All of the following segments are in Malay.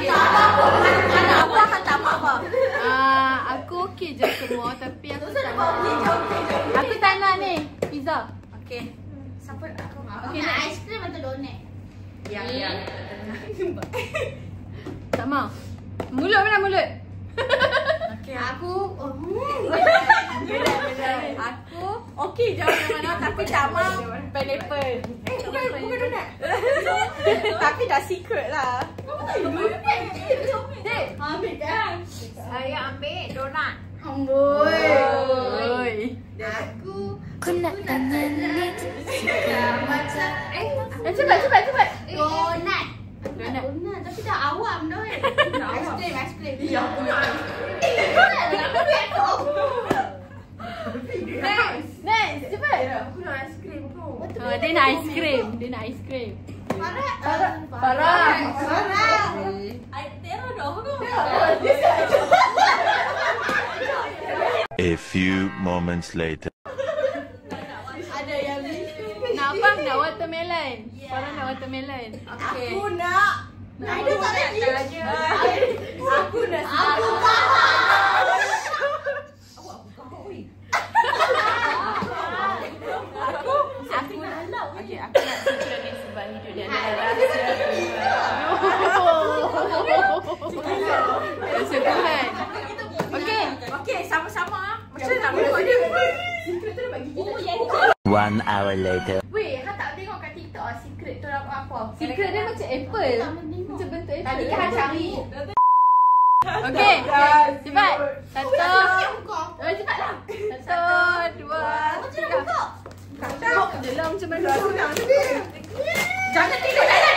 Apa kata apa? Aku okey je semua tapi aku tak nak. Aku tak nak ni pizza. Okey. Siapa aku? Okey, Nak aiskrim atau donat? Ya. Tak mau. Mulut mana mulut? Okey. Aku Aku okey je mana-mana tapi tak mau pineapple. Bukan donat. Tapi dah secret lah. ambil kan? Saya ambil donat. Oi. Aku nak tanya ni. Cepat. Donat. Donat. Donat tapi dah awam dah kan? Aiskrim. Ya, aku nak. Next, cepat. Aku nak aiskrim tu. Dia nak aiskrim. Farah. Tera dah aku. A few moments later. Ada yang ni. Nak apa? Nak watermelon. Farah nak watermelon. Okay. Aku nak. Ada tak lagi? Aku nak. Aku Okey, aku nak secret ni sebab hidup dia adalah rahsia. Rahsia Tuhan. Okey, sama-sama. Macam nak buat dia. Secret tu dah bagi kita. 1 hour later. Weh, hang tak tengok kat TikTok secret tu apa? Secret dia macam apple. Macam bentuk apple. Tadi kan cari. Okey, cepat. Satu. Cepatlah. Satu, dua, tiga. Kau je lah macam mana. Jangan tidur dalam.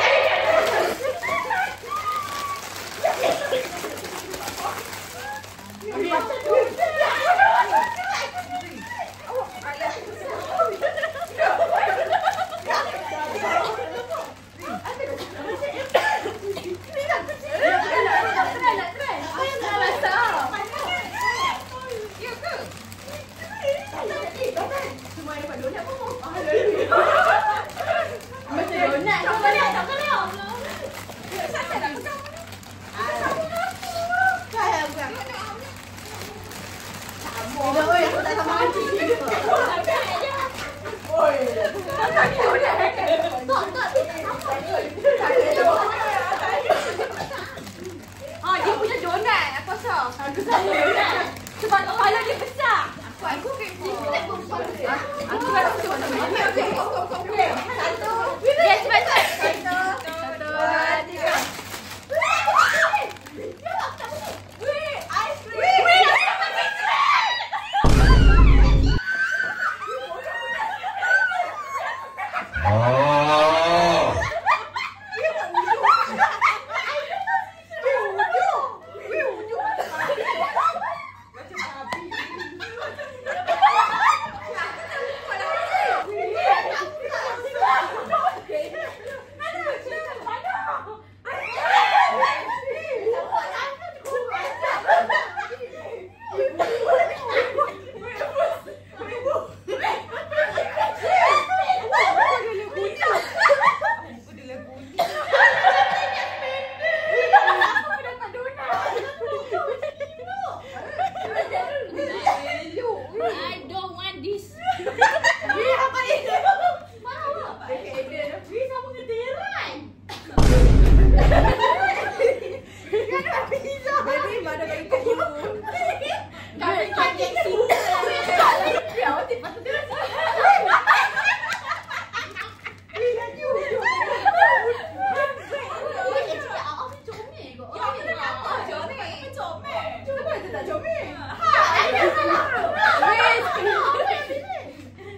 Dia punya donat. Aku rasa. Aku sayang donat. Sebab kepala dia besar. Aku rasa macam mana. Okey. Satu. Ya, cepat. Satu, dua, tiga.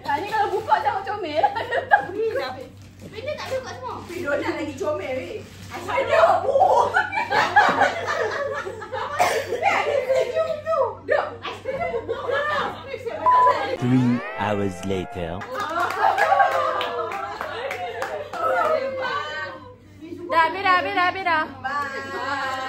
Tadi kalau buka jangan comel lah. Benda tak buka semua. Donat lagi comel weh. Ada. Three hours later. Dah, habis dah. Bye.